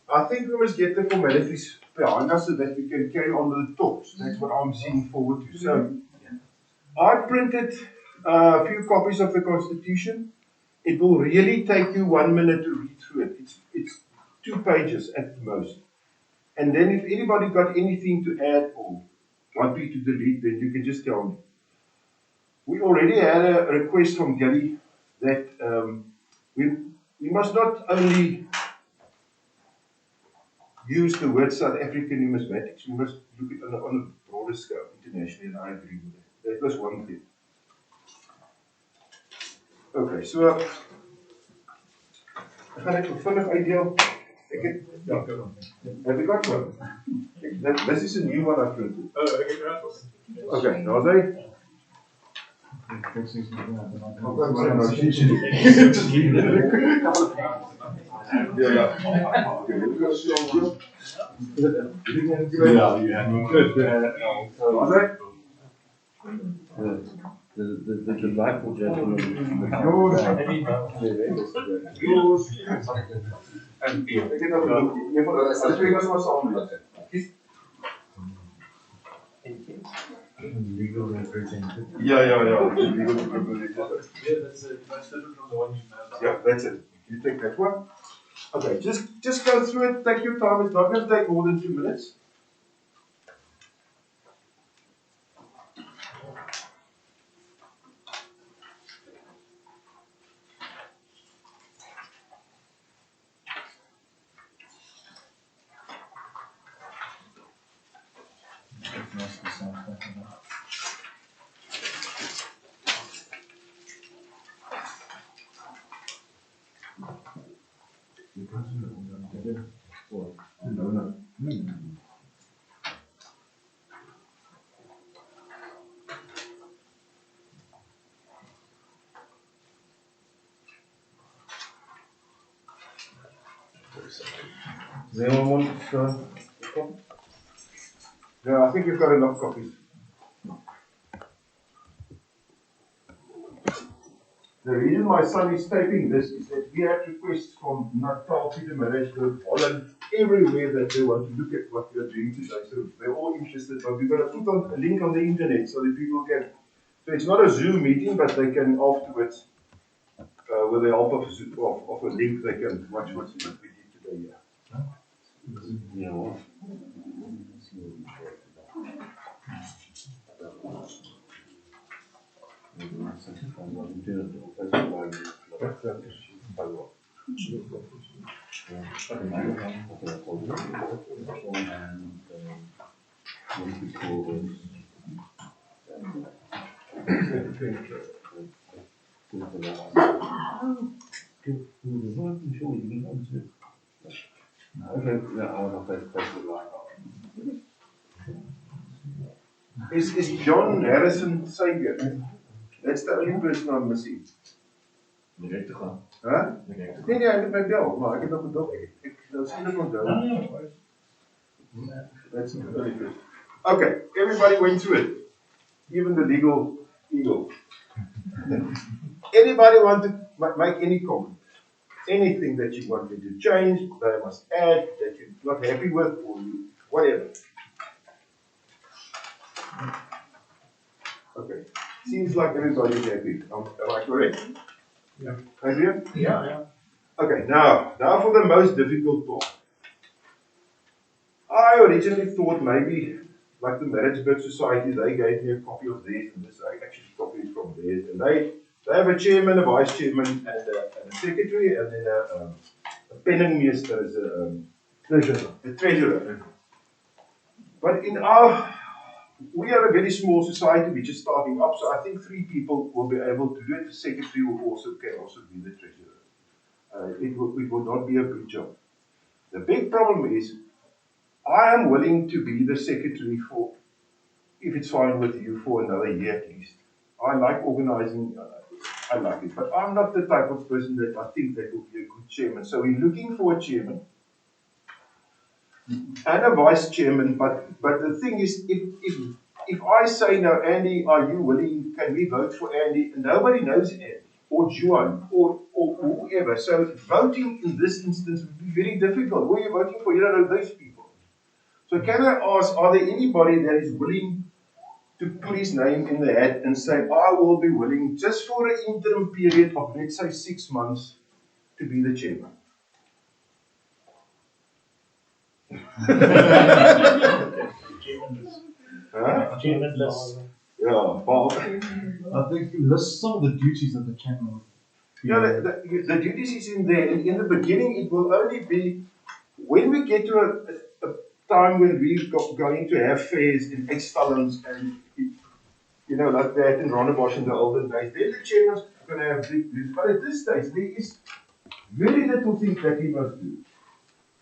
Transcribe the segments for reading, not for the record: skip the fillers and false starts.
I think we must get the formalities behind us so that we can carry on with the talks. That's what I'm seeing forward to. So, I printed a few copies of the Constitution. It will really take you 1 minute to read through it. It's 2 pages at the most. And then if anybody got anything to add or want me to delete, then you can just tell me. We already had a request from Gary that we must not only use the word South African numismatics, we must look at it on a broader scale internationally, and I agree with that. That was one thing. Okay, so I gaan net vinnig uitdeel. Ja, heb ik got one? This is a new one I printed. Okay, daar's hy. Ja, ja. Okay, let me go see on you. Yeah, daar's hy. The delightful gentleman. Yours. En ek het nou gedoen. Een van die twee was maar saam met dit. Kies. Legal representative. Ja, legal representative. Yeah, that's different from the one you have. Yeah, that's it. You take that one. Okay, just go through it, take your time. It's not going to take more than 2 minutes. Does anyone want Yeah, I think you've got enough copies. The reason my son is typing this is that we had requests from Natal, Pietermaritzburg, Holland, everywhere that they want to look at what we are doing today. So they're all interested, but we're going to put on a link on the internet so that people can. So it's not a Zoom meeting, but they can afterwards, with the help of a link, they can watch what we did today. Yeah. Is John Harrison Sager? That's the only person I'm missing. Direct te gaan. Huh? Nee, hy het my bel, maar ek het nog gedog. Ek nou sien dit onthou. That's very good. Okay, everybody went through it. Even the legal eagle. Anybody want to make any comment? Anything that you wanted to change, that I must add, that you're not happy with, or whatever. Okay, seems like everybody's happy. Am I correct? Yeah. Adrian? Yeah. Okay, now for the most difficult part. I originally thought maybe, like the Maritzburg Society, they gave me a copy of theirs, and this I actually copied from theirs, and they have a chairman, a vice chairman, and a secretary, and then a penningmeester as a treasurer. But in we are a very small society, we're just starting up, so I think 3 people will be able to do it. The secretary can also be the treasurer. It will not be a good job. The big problem is, I am willing to be the secretary for, if it's fine with you, for another year at least. I like organizing, I like it, but I'm not the type of person that I think that will be a good chairman. So we're looking for a chairman and a vice chairman, but the thing is, if I say, no, Andy, are you willing, can we vote for Andy? And nobody knows Andy. or Juan, or whoever. So voting in this instance would be very difficult. Who are you voting for? You don't know those people. So can I ask, are there anybody that is willing to put his name in the hat and say, I will be willing, just for an interim period of, let's say, 6 months, to be the chairman? Huh? Chairman list. Yeah, Paul. I think list some of the duties of the chairman. Yeah, the duties is in there. In the beginning, it will only be when we get to a time when we're going to have fairs in excellence and, you know, like that in Rondebosch in the olden days, then the chairman's going to have big duties. But at this stage, there is very little things that he must do.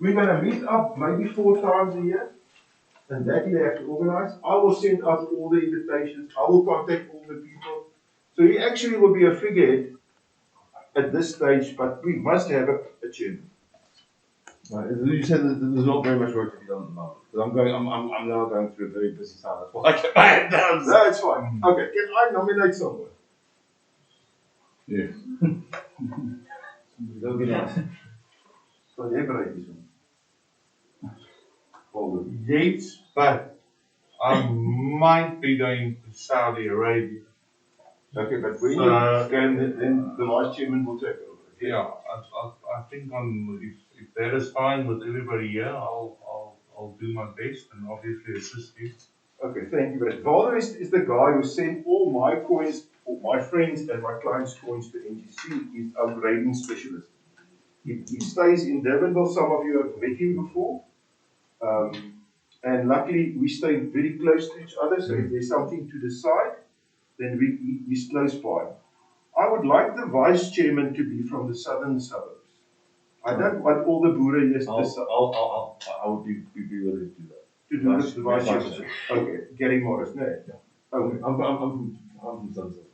We're going to meet up maybe 4 times a year, and that you have to organize. I will send out all the invitations. I will contact all the people. So he actually will be a figurehead at this stage, but we must have a chairman. Right, you said that there's not very much work to be done at the moment. Because I'm now going through a very busy time. That's why I kept my head down. No, it's fine. Okay, can I nominate someone? Yeah. That would be nice. So they break this one. Forward. Yates, but I might be going to Saudi Arabia. Okay, but when So- then the vice chairman will take over. Yeah, I think if that is fine with everybody here, I'll do my best and obviously assist you. Okay, thank you. But Valder is the guy who sent all my coins, or my friends and my clients' coins to NGC. He's our grading specialist. He stays in Durbanville. Some of you have met him before. And luckily, we stay very close to each other. So if there's something to decide, then he's close by. I would like the vice chairman to be from the southern suburbs. I don't want all the Boere here I would be willing to do that. to do the vice chairman. Okay, Gary Morris, no. Okay. I'm from Sunset.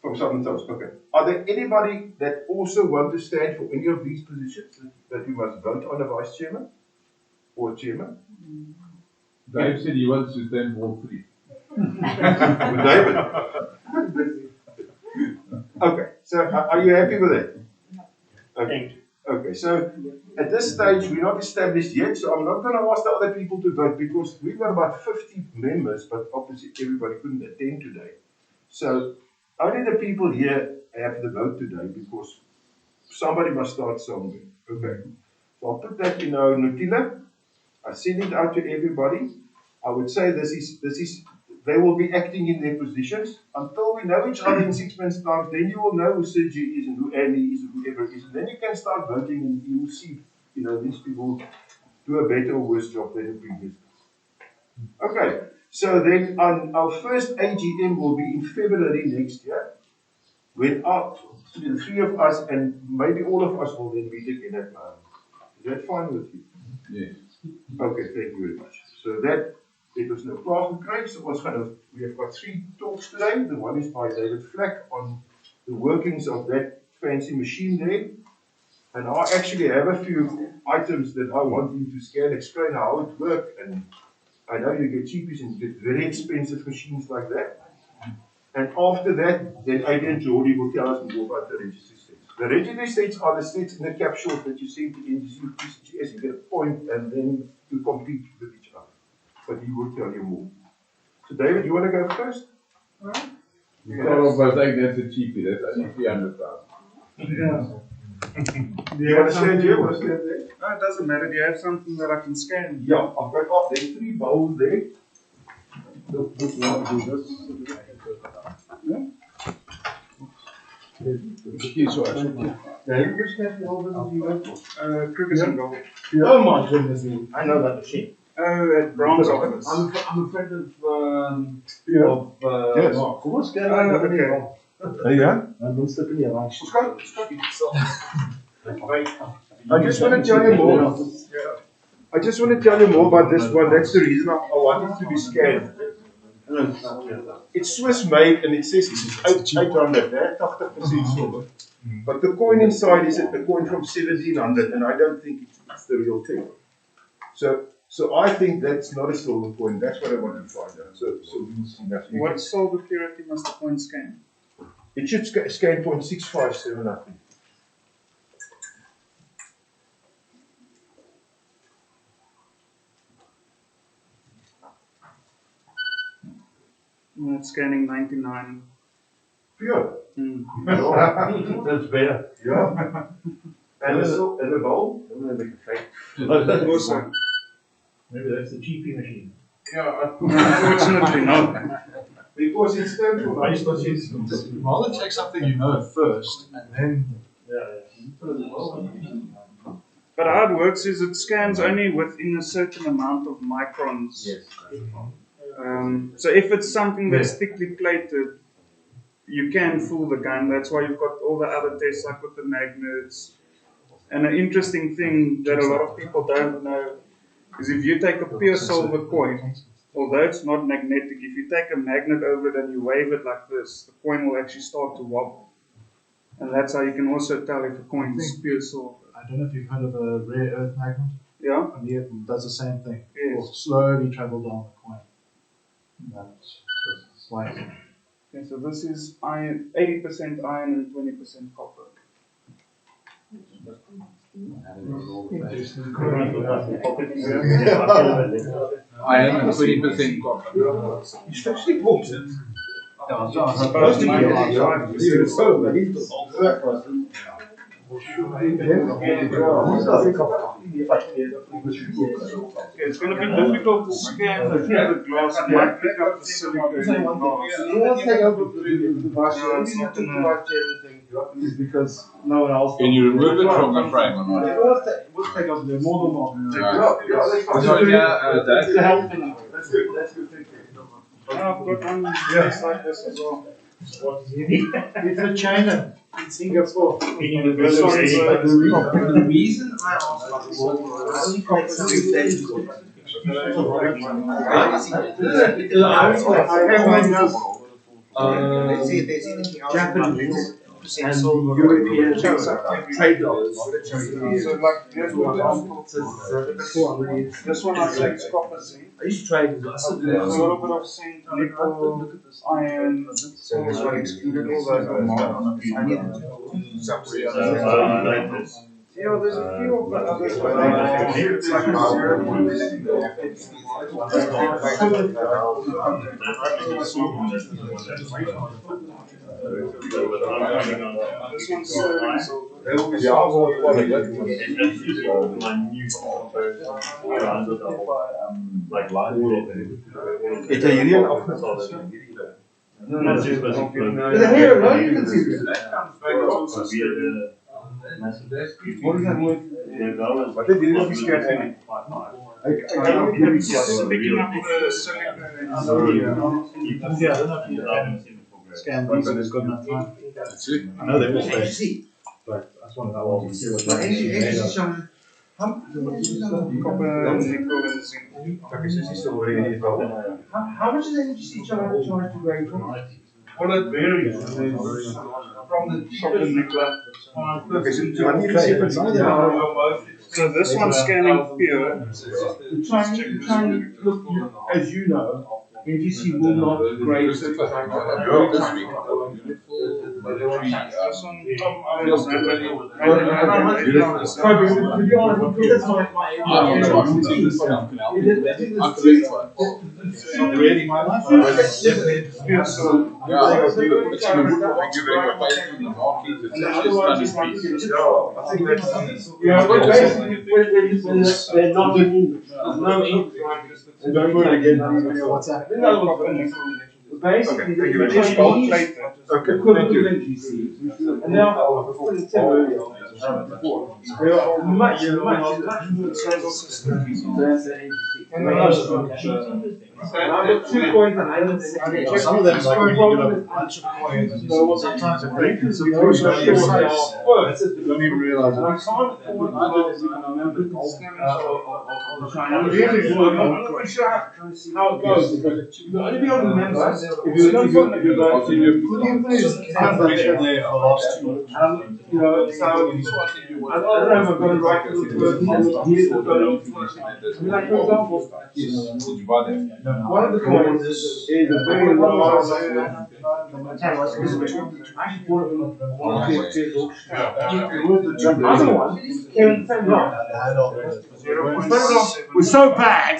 From Southern Suburbs, okay. Are there anybody that also want to stand for any of these positions that you must vote on a vice chairman or chairman? Dave said he wants to stand for all 3. With David. Okay, so are you happy with that? Okay. Okay, so at this stage we're not established yet, so I'm not going to ask the other people to vote because we've got about 50 members, but obviously everybody couldn't attend today. So only the people here have the vote today because somebody must start somewhere. Okay, so I'll put that in our notilla. I send it out to everybody. I would say this is they will be acting in their positions until we know each other in 6 months' time. Then you will know who Sergi is and who Andy is and whoever it is. And then you can start voting and you will see, you know, these people do a better or worse job than the previous. Okay, so then our first AGM will be in February next year. When the 3 of us and maybe all of us will then meet again at my home. Is that fine with you? Yes. Okay, thank you very much. So that it was no class gekry. So we have got 3 talks today. The one is by David Flack on the workings of that fancy machine there. And I actually have a few items that I want him to scan, explain how it works. And I know you get cheapies and you get very expensive machines like that. And after that, then Adrian Jordy will tell us more about the registry sets. The registry sets are the sets in the capsules that you send to NGC, PCGS, you get a point, and then you compete with each other. But he will tell you more. So David, you want to go first? You start off by saying that's a cheapie, that's only 300,000. Do you want to stand here? Want to stand there? No, it doesn't matter. Do you have something that I can scan? Yeah, I've got there's 3 bowls there. This one, do this. David, which national business do you work for? Cricket and golf. Oh my goodness me, I know that machine. Oh, at Brown's office. I'm a friend of Yes. Mark. Kom ons kyk Oh, okay. There you go. I'm going to step in here. I just want to tell you more. I just want to tell you more about this one. That's the reason I want it to be scanned. It's Swiss made and it says it's 800, 80% silver. But the coin inside is a coin from 1700 and I don't think it's the real thing. So I think that's not a silver coin. That's what I want to find out. So we'll see that. What silver purity must the coin scan? It should scan 0.657, I think. It's scanning 99. Pure. Mm. That's better. Yeah. And the bowl? I'm gonna make a fake. Also, Maybe that's the GP machine. Yeah. unfortunately not. Because it's stands for I used to use rather check something you know first and then. But how it works is it scans only within a certain amount of microns. Yes. So if it's something that's thickly plated, you can fool the gun. That's why you've got all the other tests like with the magnets. And an interesting thing that a lot of people don't know is if you take a pure silver coin, although it's not magnetic, if you take a magnet over it and you wave it like this, the coin will actually start to wobble. And that's how you can also tell if a coin is pure silver. I don't know if you've heard of a rare earth magnet. Yeah? And it does the same thing. It Yes. will slowly travel down the coin. That's slightly. Okay, so this is iron, 80% iron and 20% copper. Iron and 20% copper. It's actually important. It's supposed to be about 5%. Okay, it's going to be difficult to scan through the glass. It might pick up the silica in the glass. Is because no one else. Can you remove it from the frame or not? We'll take off the more than one. So yeah, That's the help. That's good. That's good. Thank you. I've got one just like this as well. It's a China in Singapore. This one's The reason I asked about the world was I only collect two things. Let's see if there's anything else. Japanese percent and silver. European trade dollars. So like here's one example. This one I think is copper zinc. I used to trade as well. I still do There's a little bit of zinc, nickel, iron. So this one excluded all those. I need Yeah, there's a few of the others, but it's like a 0.6. This one's sterling silver. Het jy hierdie een What is that word? Wat het hierdie geskerp nie? It's picking up the silica. Scan these and it's got enough time. I know they will stay, but that's one of the ones to see what they're Copper, nickel, and zinc. How much is energy charge to grade from? Well, it varies. From the Copper, nickel. Okay, so wanneer die sequence So this one's scanning pure. Trying look, as you know, NGC will not grade certain This one, to be honest, that's Really? pure silver. Thank you very much. they're not doing English. No English. And don't worry again. What's that? Copper, nickel. Basically, Okay, they're thank you. Chinese Plated. Okay, equivalent thank of you. NGC. And now, what did I tell you earlier? They are much more Solar system. than the NGC. And I've got 2 coins and I don't see Some of them is like when you get a bunch of coins. Sometimes it breaks. It's a you don't even realize and I it. can't afford I'm not really sure how it goes because you'll only be able to remember you go to you know, so I don't know if I've got it right for the first one. Here's the photo. Like, for example, Did you buy that? one of the coins is a very large. The other one came same block. The photograph was so bad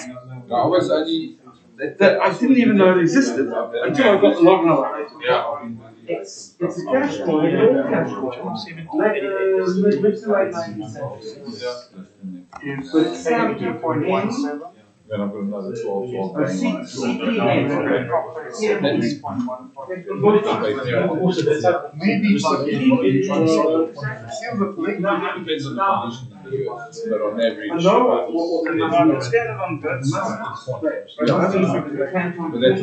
I was only. that I didn't even know it existed until I got the log number. Yeah. It's a cash coin, an old cash coin. Mid to late 19th But it's 72.17. Then I've got another 12 Maybe but on average. It's standard on bits. But that's a nice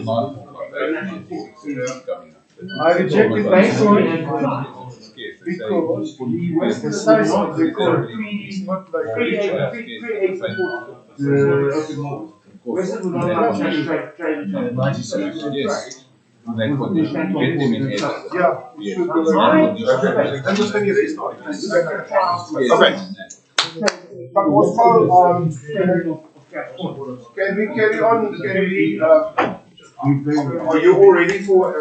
one. I rejected Bitcoin because the Western states of the court Western would not trade. Yes. And then put get them in edge. Yeah. Yes. And just any rest okay. But also, can we carry on? Can we? Are you all ready for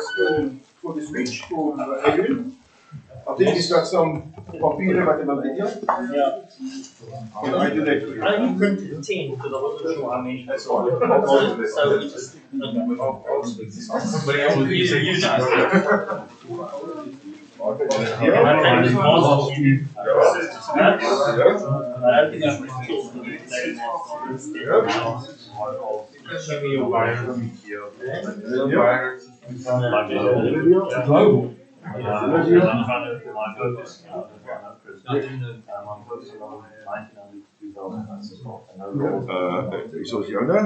the speech for Adrian? I think he's got some computer mathematics. Yeah. Can I do that for you? I only printed 10 because I wasn't sure how many. That's fine. So we just. Somebody else will use it. My name is Mark. I don't think I've been killed for the same Show me your virus. Global. Zoals Jona.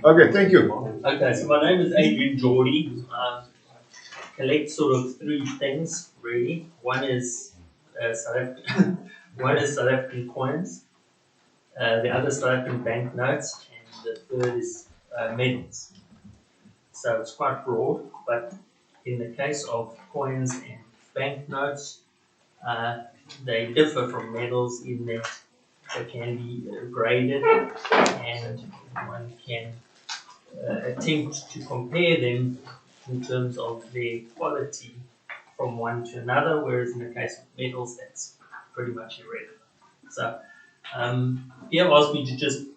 Okay, thank you. Okay, so my name is Adrian Geordie. Collect sort of three things really. One is South African coins. The other South African banknotes, and the third is medals. So it's quite broad, but in the case of coins and banknotes, they differ from medals in that they can be graded, and one can attempt to compare them in terms of their quality from one to another, whereas in the case of metals, that's pretty much irrelevant. So, Pierre asked me to just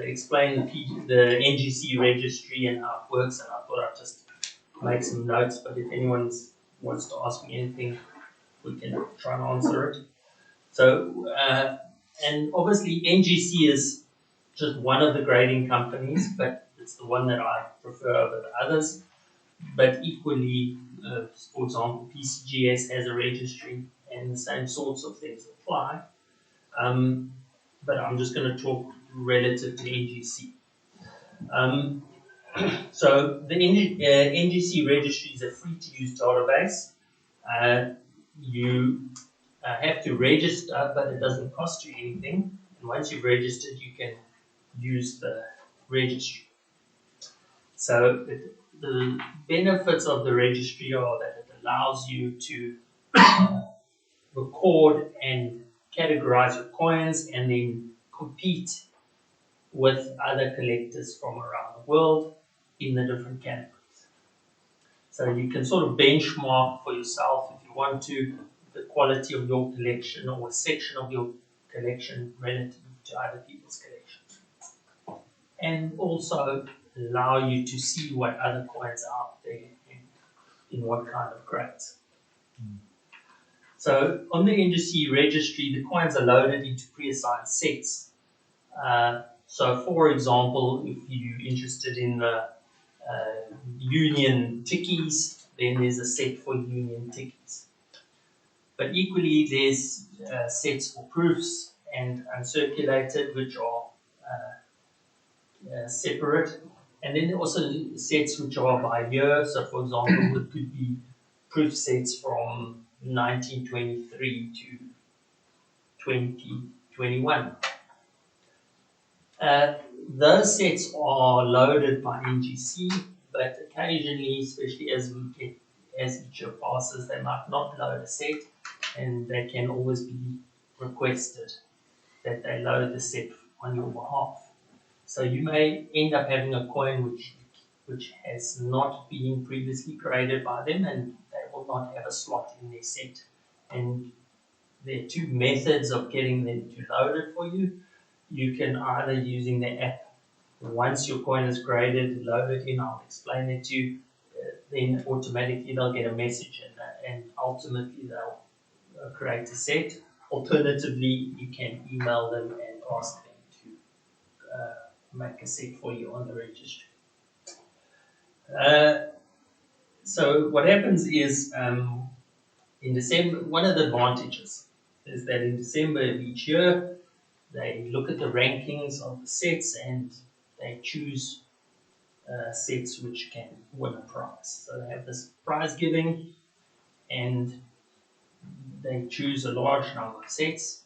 explain the NGC registry and how it works, and I thought I'd just make some notes, but if anyone wants to ask me anything, we can try and answer it. So, and obviously NGC is just one of the grading companies, but it's the one that I prefer over the others. But equally, for example, PCGS has a registry and the same sorts of things apply. But I'm just going to talk relative to NGC. So the NGC registry is a free-to-use database. You have to register, but it doesn't cost you anything. And once you've registered, you can use the registry. So the benefits of the registry are that it allows you to record and categorize your coins and then compete with other collectors from around the world in the different categories. So you can sort of benchmark for yourself if you want to the quality of your collection or a section of your collection relative to other people's collections. And also allow you to see what other coins are out there and in what kind of grades. So on the NGC registry, the coins are loaded into pre-assigned sets. So for example, if you're interested in the union tickies, then there's a set for union tickies. But equally, there's sets for proofs and uncirculated, which are separate. And then there are also sets which are by year. So for example, it could be proof sets from 1923 to 2021. Those sets are loaded by NGC, but occasionally, especially as each year passes, they might not load a set, and they can always be requested that they load the set on your behalf. So you may end up having a coin which has not been previously graded by them, and they will not have a slot in their set. And there are two methods of getting them to load it for you. You can either using the app. Once your coin is graded, load it in. I'll explain it to you. Then automatically they'll get a message, and ultimately they'll create a set. Alternatively, you can email them and ask them to make a set for you on the registry. So what happens is in December, one of the advantages is that in December of each year, they look at the rankings of the sets and they choose sets which can win a prize. So they have this prize giving and they choose a large number of sets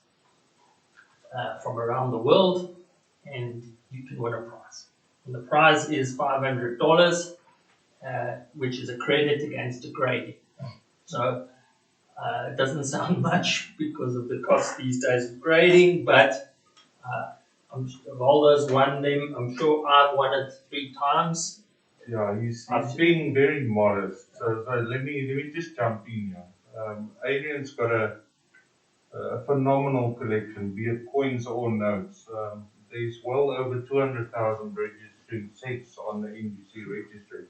from around the world and you can win a prize. And the prize is $500, which is a credit against a grading. So it doesn't sound much because of the cost these days of grading, but of all those won them, I'm sure I've won it 3 times. Yeah, he's being very modest. So let me just jump in here. Adrian's got a phenomenal collection, be it coins or notes. There's well over 200,000 registering sets on the NGC registry.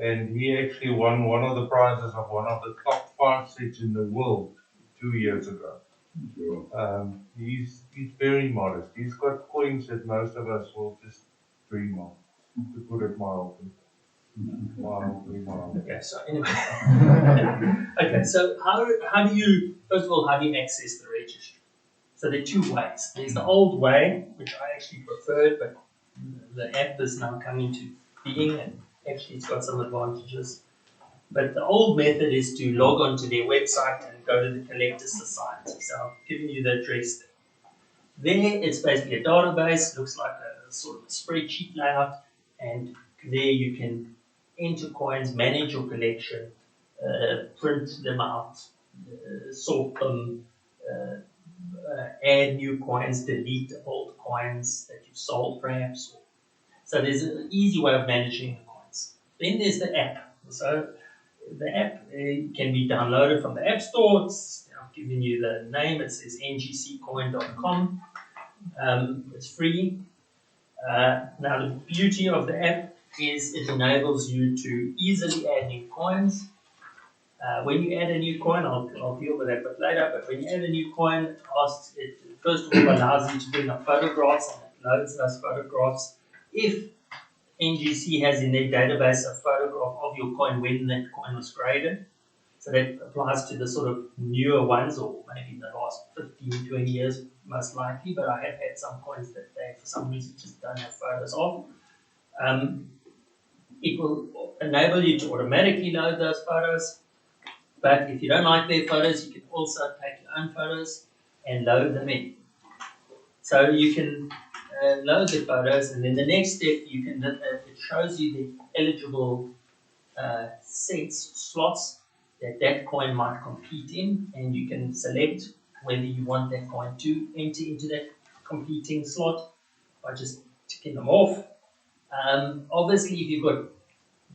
And he actually won one of the prizes of one of the top 5 sets in the world 2 years ago. He's very modest. He's got coins that most of us will just dream of, to put it mildly. Okay, so anyway. Okay, so how do you, first of all, how do you access the registry? So there are 2 ways. There's the old way, which I actually preferred, but the app is now coming to being, and actually it's got some advantages. But the old method is to log onto their website and go to the Collectors Society. So I've given you the address there. There, it's basically a database, looks like a sort of a spreadsheet layout, and there you can enter coins, manage your collection, print them out, sort them, add new coins, delete old coins that you've sold perhaps. So there's an easy way of managing the coins. Then there's the app. So the app can be downloaded from the App Store. I've given you the name. It says ngccoin.com. It's free. Now the beauty of the app is it enables you to easily add new coins. When you add a new coin, I'll deal with that a bit later, but when you add a new coin, it first of all allows you to bring up photographs and it loads those photographs. If NGC has in their database a photograph of your coin when that coin was graded, so that applies to the sort of newer ones or maybe the last 15, 20 years most likely, but I have had some coins that they for some reason just don't have photos of. It will enable you to automatically load those photos, but if you don't like their photos, you can also take your own photos and load them in. So you can load the photos, and then the next step you can it shows you the eligible slots that coin might compete in, and you can select whether you want that coin to enter into that competing slot by just ticking them off. Obviously, if you've got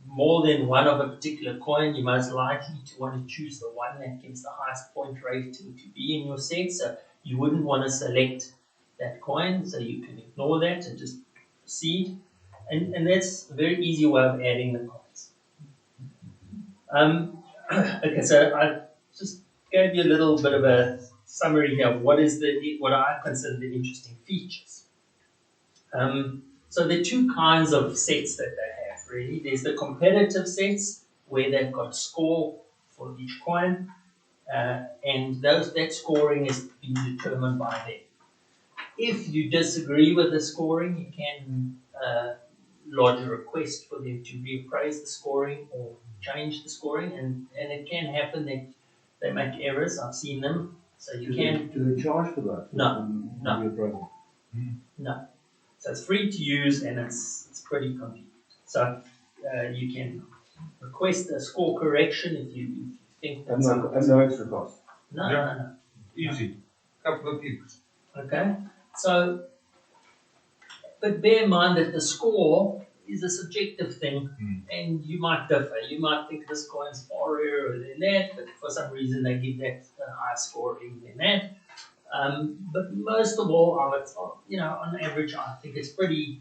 more than one of a particular coin, you're most likely to want to choose the one that gives the highest point rating to be in your set. So you wouldn't want to select that coin, so you can ignore that and just proceed. And that's a very easy way of adding the coins. Okay, so I just gave you a little bit of a summary here of what I consider the interesting features. So there are 2 kinds of sets that they have, really. There's the competitive sets, where they've got a score for each coin, and that scoring is being determined by them. If you disagree with the scoring, you can lodge a request for them to reappraise the scoring or change the scoring, and it can happen that they make errors. I've seen them. So you can. Do they charge for that? No. No. So it's free to use and it's pretty convenient. So you can request a score correction if you think And that's no extra cost. no, Yeah. no, no. Easy. Couple of clicks. Okay, so but bear in mind that the score is a subjective thing, and you might differ. You might think this coin's far rarer than that, but for some reason they give that a higher scoring than that. But most of all, I would, on average, I think it's pretty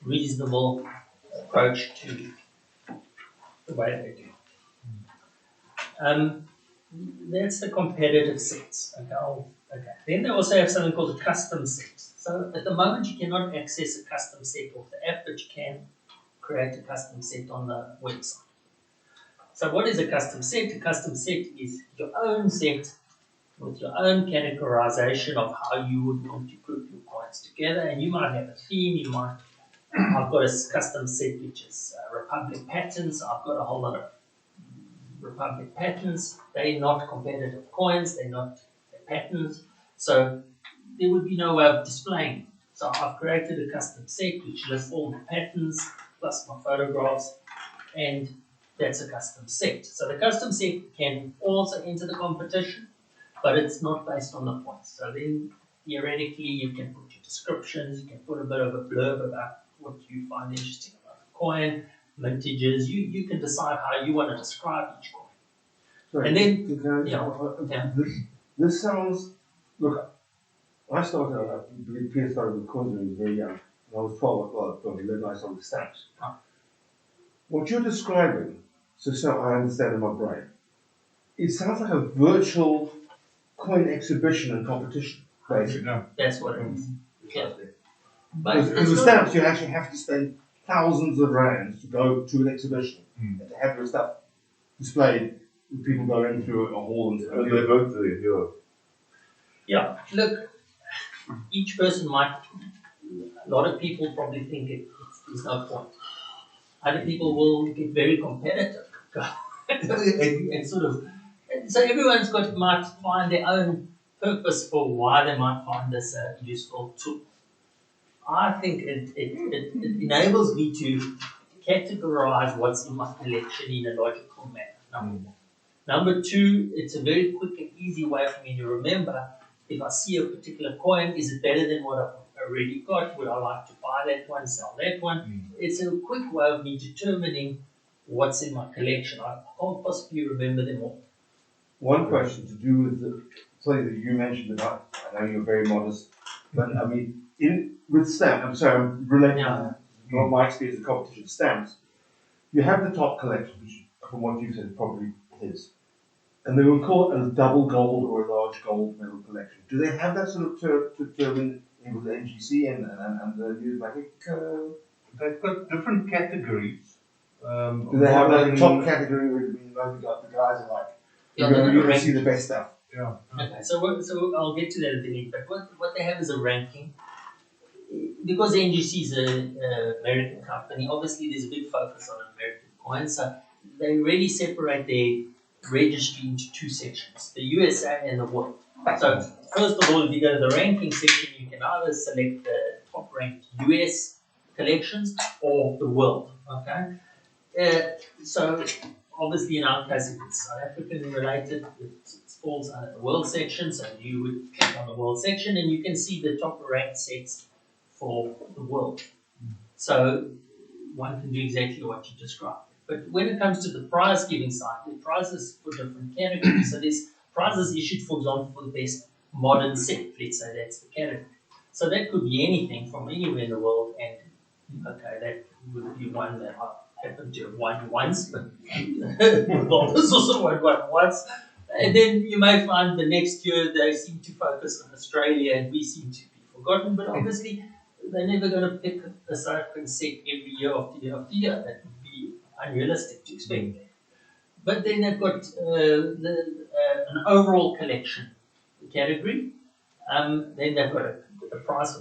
reasonable approach to the way they do. That's the competitive sets. Okay. Then they also have something called a custom set. So at the moment, you cannot access a custom set off the app, but you can create a custom set on the website. So what is a custom set? A custom set is your own set with your own categorization of how you would want to group your coins together. And you might have a theme. I've got a custom set which is Republic patterns. I've got a whole lot of Republic patterns. They're not competitive coins. They're patterns. So there would be no way of displaying them. So I've created a custom set which lists all the patterns plus my photographs, and that's a custom set. So the custom set can also enter the competition, but it's not based on the points. So then theoretically you can put your descriptions, you can put a bit of a blurb about what you find interesting about the coin, mintages. You can decide how you want to describe each coin. Sorry, And then, this sounds, look, I believe Peter started with coins when he was very young. When I was 12, 11, I started with stamps. What you're describing, so I understand in my brain, it sounds like a virtual coin exhibition and competition, basically. Yeah. That's what it is. Yeah. But Because it's with not- stamps, you actually have to spend thousands of rands to go to an exhibition and to have your stuff displayed. With people going through a hall and And they vote for it, yeah. Yeah, look, each person might, a lot of people probably think there's no point. Other people will get very competitive and sort of, so everyone's might find their own purpose for why they might find this a useful tool. I think it enables me to categorize what's in my collection in a logical manner, number one. Number two, it's a very quick and easy way for me to remember if I see a particular coin, is it better than what I've already got? Would I like to buy that one, sell that one? It's a quick way of me determining what's in my collection. I can't possibly remember them all. one question to do with something that you mentioned about, I know you're very modest, but I mean, with stamps, I'm sorry, I'm relating Yeah. to my experience of competition stamps. You have the top collection, which from what you said is probably his. And they would call it a double gold or a large gold medal collection. Do they have that sort of term with the NGC and the Numismatic? They've got different categories. Do they have like a top category where you got the guys are like, Yeah, you're they're going to ranked. see the best stuff? Yeah. Okay, so I'll get to that in a minute. But what they have is a ranking. Because NGC is an American company, obviously there's a big focus on American coins. So they really separate their registry into two sections, the USA and the world. So first of all, if you go to the ranking section, you can either select the top ranked US collections or the world. Okay. So obviously in our case, if it's South African related, it falls under the world section. So you would click on the world section and you can see the top ranked sets for the world. So one can do exactly what you described. But when it comes to the prize giving side, there are prizes for different categories. So there's prizes issued, for example, for the best modern set. Let's say that's the category. So that could be anything from anywhere in the world, and okay, that would be one that I happen to have won once, but there's also won once. And then you may find the next year they seem to focus on Australia and we seem to be forgotten, but obviously they're never going to pick a South African set every year after year after year. That would be unrealistic to expect that. But then they've got an overall collection category. Then they've got a prize for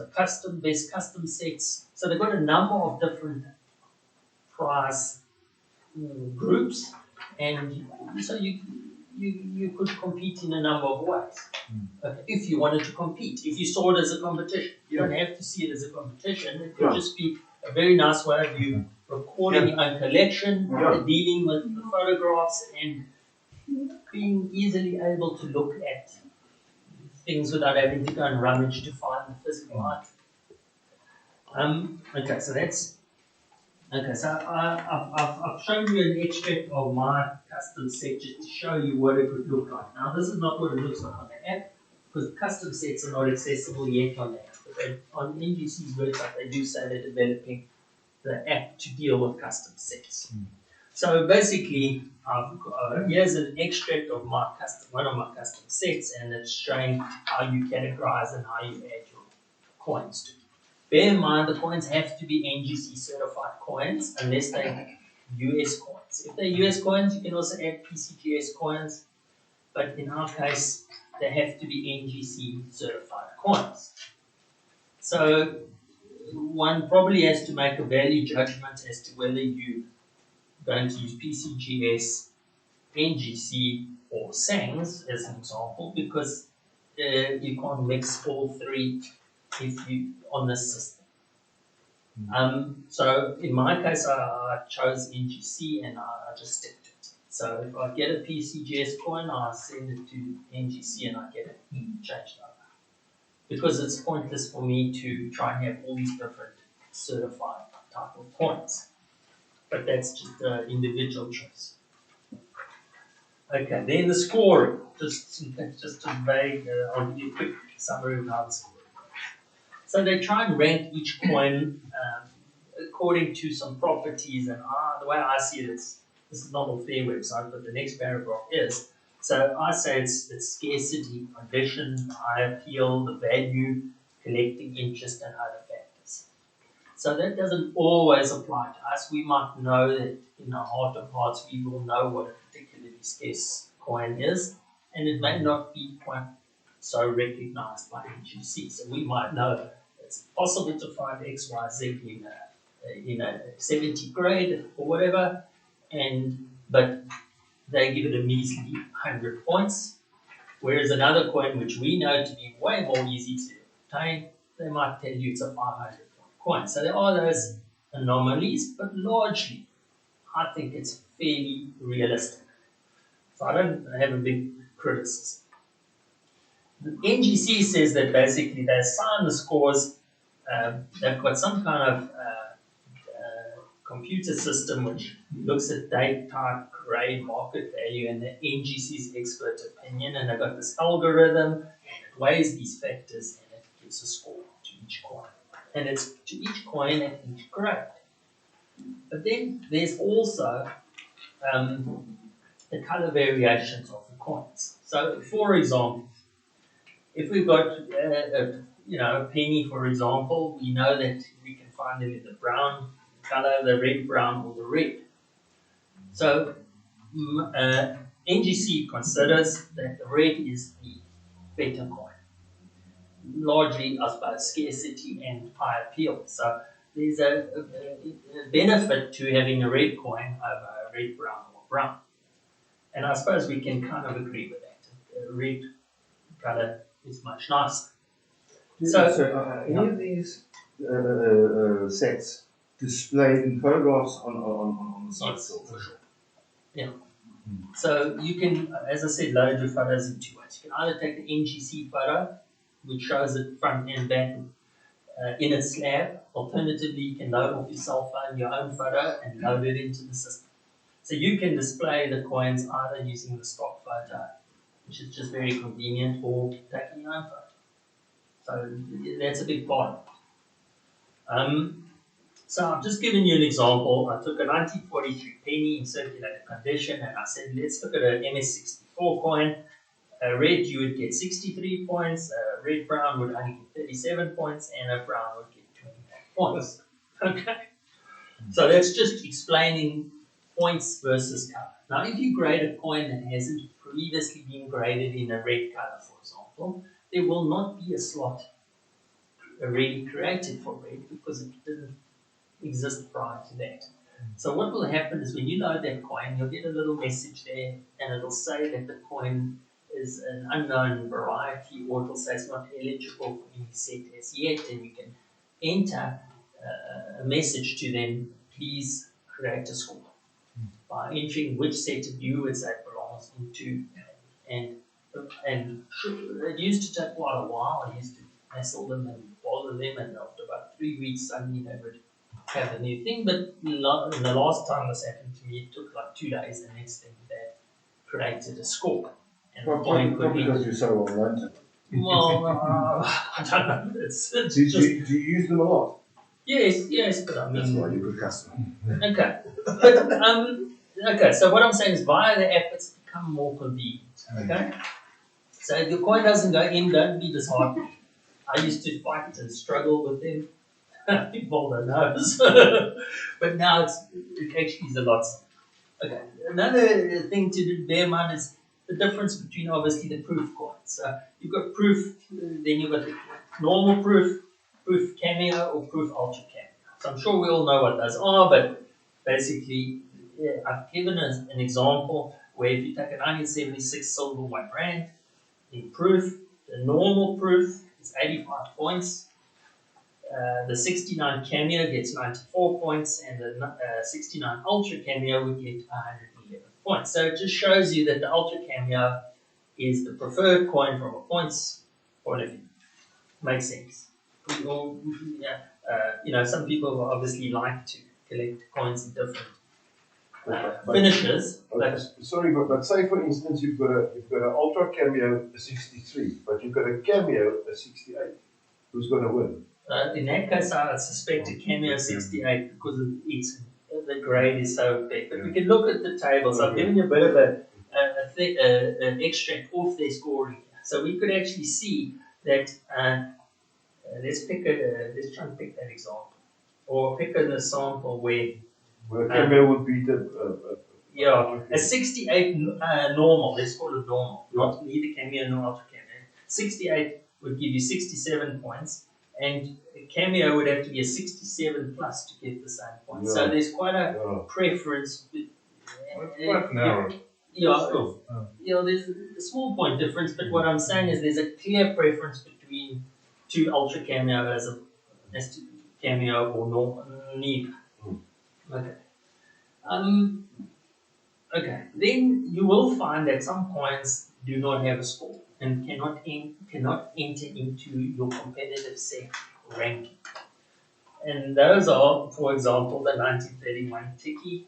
the best custom sets. So they've got a number of different prize groups, and so you could compete in a number of ways. Okay, if you wanted to compete, if you saw it as a competition, you don't have to see it as a competition. It could just be a very nice way of you recording your own collection, dealing with the photographs, and being easily able to look at things without having to go and rummage to find the physical item. Okay, so that's okay. So I've shown you an extract of my custom set just to show you what it would look like. Now, this is not what it looks like on the app because custom sets are not accessible yet on the app. But on NGC's website, they do say they're developing the app to deal with custom sets. So basically, here's an extract of one of my custom sets, and it's showing how you categorize and how you add your coins to it. Bear in mind, the coins have to be NGC certified coins unless they're US coins. If they're US coins, you can also add PCGS coins, but in our case, they have to be NGC certified coins. So one probably has to make a value judgment as to whether you're going to use PCGS, NGC, or SANGS as an example, because you can't mix all three if you on this system. So in my case, I chose NGC and I just stick to it. So if I get a PCGS coin, I send it to NGC and I get it changed over. Because it's pointless for me to try and have all these different certified type of coins. But that's just an individual choice. Okay, then the scoring. Just a vague, I'll give you a quick summary of how the scoring works. So they try and rank each coin according to some properties, and the way I see it is, this is not off their website, but the next paragraph is. So I say it's scarcity, condition, high appeal, the value, collecting interest, and other factors. So that doesn't always apply to us. We might know that in our heart of hearts we will know what a particularly scarce coin is, and it may not be quite so recognized by NGC. So we might know it's possible to find XYZ in a 70 grade or whatever, but they give it a measly 100 points, whereas another coin which we know to be way more easy to obtain, they might tell you it's a 500 point coin. So there are those anomalies, but largely I think it's fairly realistic. So I don't have a big criticism. The NGC says that basically they assign the scores, they've got some kind of computer system which looks at date type, grade, market value, and the NGC's expert opinion, and they've got this algorithm, and it weighs these factors, and it gives a score to each coin. And it's to each coin at each grade. But then there's also the color variations of the coins. So, for example, if we've got a penny, for example, we know that we can find them in the brown color, the red, brown, or the red. So NGC considers that the red is the better coin. Largely, I suppose, scarcity and high appeal. So there's a benefit to having a red coin over a red, brown, or brown. And I suppose we can kind of agree with that. The red color is much nicer. So, any of these sets displayed in photographs on the site? Yes, for sure. Yeah. So you can, as I said, load your photos in two ways. You can either take the NGC photo, which shows it front and back in a slab. Alternatively, you can load off your cell phone your own photo and load it into the system. So you can display the coins either using the stock photo, which is just very convenient, or taking your own photo. So that's a big part of it. So I've just given you an example. I took a 1943 penny in circulated condition, and I said, let's look at an MS64 coin. Red, you would get 63 points. Red brown would only get 37 points, and a brown would get 28 points. Okay. So that's just explaining points versus color. Now, if you grade a coin that hasn't previously been graded in a red color, for example, there will not be a slot already created for red because it didn't exist prior to that. So what will happen is when you load that coin, you'll get a little message there, and it'll say that the coin is an unknown variety, or it'll say it's not eligible for any set as yet, and you can enter a message to them, please create a score by entering which set of units that belongs into, and it used to take quite a while. I used to hassle them and bother them, and after about 3 weeks, suddenly they would have a new thing. But the last time this happened to me, it took like 2 days. The next thing they created a score, and the coin could Probably enter. because you're so well-known. Well, I don't know. It's Do just you use them a lot? yes, but I That's mean, why you're a good customer. okay, but okay. So what I'm saying is, via the app, it's become more convenient. Okay, so if your coin doesn't go in, don't be disheartened. I used to fight and struggle with them. People don't know, but now it actually is a lot simpler. Okay, another thing to bear in mind is the difference between obviously the proof coins. So you've got proof, then you've got the normal proof, proof cameo, or proof ultra cameo. So I'm sure we all know what those are, but basically, yeah, I've given an example where if you take a 1976 silver 1 rand in proof, the normal proof is 85 points. The 69 cameo gets 94 points, and the 69 ultra cameo would get 111 points. So it just shows you that the ultra cameo is the preferred coin from a points point of view. Makes sense. Or, some people obviously like to collect coins in different finishes. But Sorry, but say for instance you've got an ultra cameo a 63, but you've got a cameo a 68. Who's going to win? In that case, I would suspect a cameo 68 because the grade is so big. But we can look at the tables. I've given you a bit of an extract off their scoring. So we could actually see that. Let's try and pick that example, or pick an example where Well, a cameo would beat a 68 normal. Let's call it normal, not neither cameo nor ultra cameo. 68 would give you 67 points, and a cameo would have to be a 67 plus to get the same points. So there's quite a preference. Quite narrow. There's a small point difference, but what I'm saying is there's a clear preference between two ultra cameo as to cameo or normal neither. Okay. Okay. Then you will find that some coins do not have a score and cannot enter into your competitive set ranking. And those are, for example, the 1931 Tiki,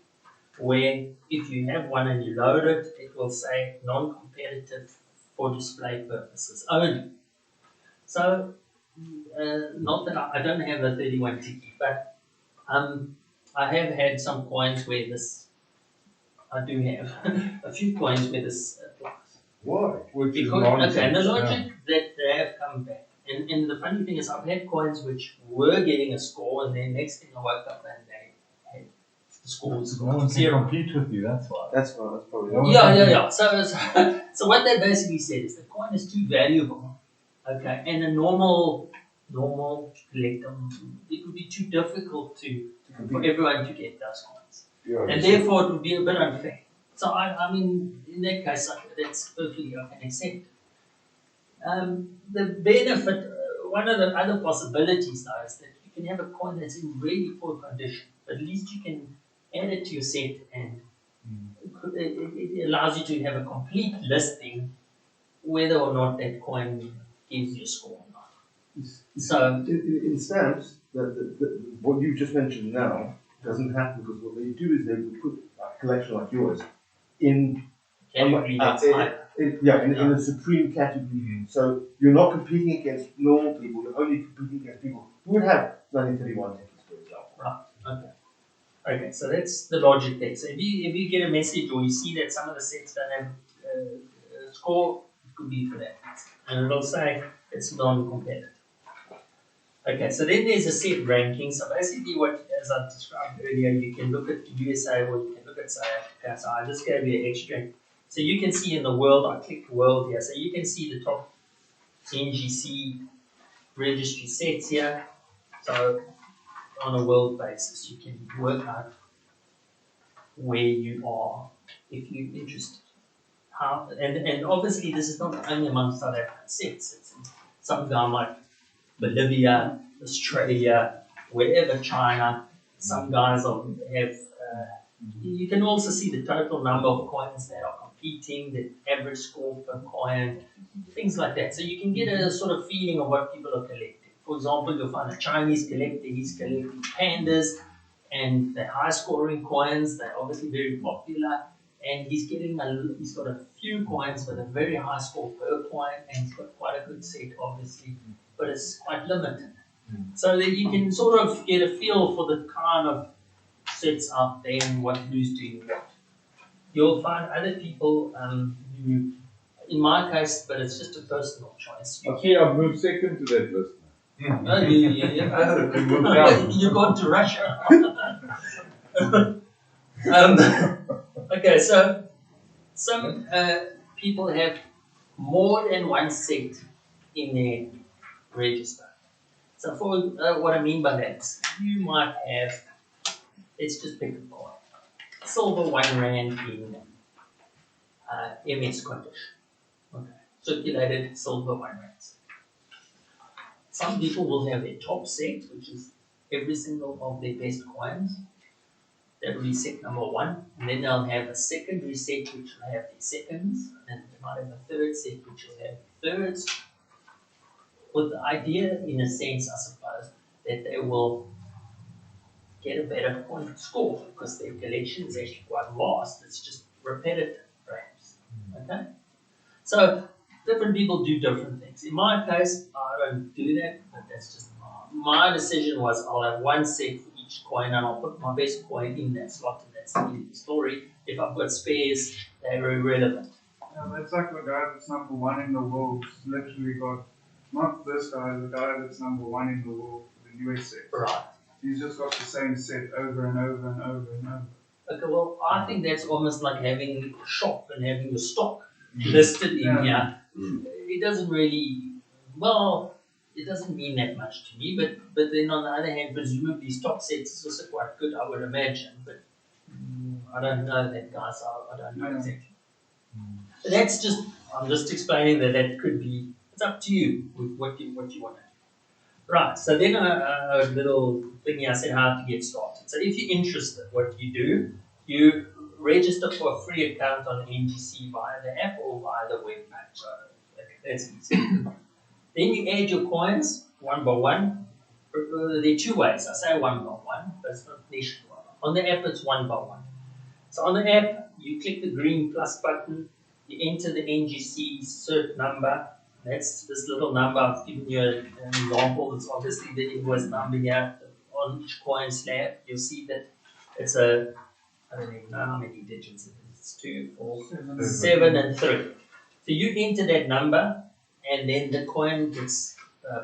where if you have one and you load it, it will say non-competitive for display purposes only. So, not that I don't have a 31 Tiki, but I have had some coins where I do have a few coins where this applies. Why? And the logic that they have come back. And the funny thing is, I've had coins which were getting a score, and then next thing I woke up and they had the score was No one can zero. compete with you, that's why. That's probably Yeah. So what they basically said is the coin is too valuable, okay, and a normal collector, it would be too difficult for everyone to get those coins, and therefore it would be a bit unfair. So I mean, in that case, that's perfectly I can accept. The benefit, one of the other possibilities though, is that you can have a coin that's in really poor condition, but at least you can add it to your set, and it allows you to have a complete listing whether or not that coin gives you a score or not. So in stamps, what you just mentioned now doesn't happen because what they do is they will put a collection like yours in category that's higher. in a supreme category. So you're not competing against normal people. You're only competing against people who would have 1931 tickets, for example. Right. Okay. So that's the logic there. So if you get a message or you see that some of the sets don't have a score, it could be for that, and it'll say it's non-competitive. Okay, so then there's a set ranking. So basically as I described earlier, you can look at USA or you can look at South Africa. So I just gave you an extract. So you can see in the world, I clicked world here. So you can see the top NGC registry sets here. So on a world basis, you can work out where you are if you're interested. How, and obviously this is not only among South African sets, it's in some guy like Bolivia, Australia, wherever, China. Some guys have, you can also see the total number of coins that are competing, the average score per coin, things like that. So you can get a sort of feeling of what people are collecting. For example, you'll find a Chinese collector, he's collecting pandas, and the high scoring coins, they're obviously very popular. And he's got a few coins with a very high score per coin, and he's got quite a good set, obviously, but it's quite limited. So that you can sort of get a feel for the kind of sets out there and who's doing what. You'll find other people who, in my case, but it's just a personal choice. Okay, I've moved second to that list. Oh, you got to Russia. Okay, so some people have more than one set in their register. So for what I mean by that, you might have, let's just pick a coin, silver 1 rand in MS condition. Okay, circulated silver 1 rand. Some people will have a top set, which is every single of their best coins. That will be set number 1, and then they'll have a secondary set which will have the seconds, and they might have a third set which will have the thirds. With the idea, in a sense, I suppose, that they will get a better point score because their collection is actually quite vast. It's just repetitive, perhaps. Okay? So different people do different things. In my case, I don't do that, but that's just my decision was I'll have one set for each coin and I'll put my best coin in that slot, and that's the end of the story. If I've got spares, they're irrelevant. Yeah, that's like the guy that's number 1 in the world. Literally got, not this guy, the guy that's number 1 in the world for the US set. Right. He's just got the same set over and over and over and over. Okay, well, I think that's almost like having a shop and having your stock listed in here. It doesn't really, well, it doesn't mean that much to me, but then on the other hand, presumably stock sets is also quite good, I would imagine, but I don't know that, guys, I don't know exactly. But that's just, I'm just explaining that could be, it's up to you with what you want to do. Right, so then a little thing here, I said how to get started. So if you're interested, what you do, you register for a free account on NGC via the app or via the web page. So that's easy. Then you add your coins one by one. There are 2 ways. I say one by one, but it's not necessarily. On the app, it's one by one. So on the app, you click the green plus button, you enter the NGC cert number. That's this little number. I've given you an example. It's obviously the invoice number here on each coin slab. You'll see that it's a, I don't even know how many digits it is. It's 2, 4, 7, and 3. So you enter that number, and then the coin gets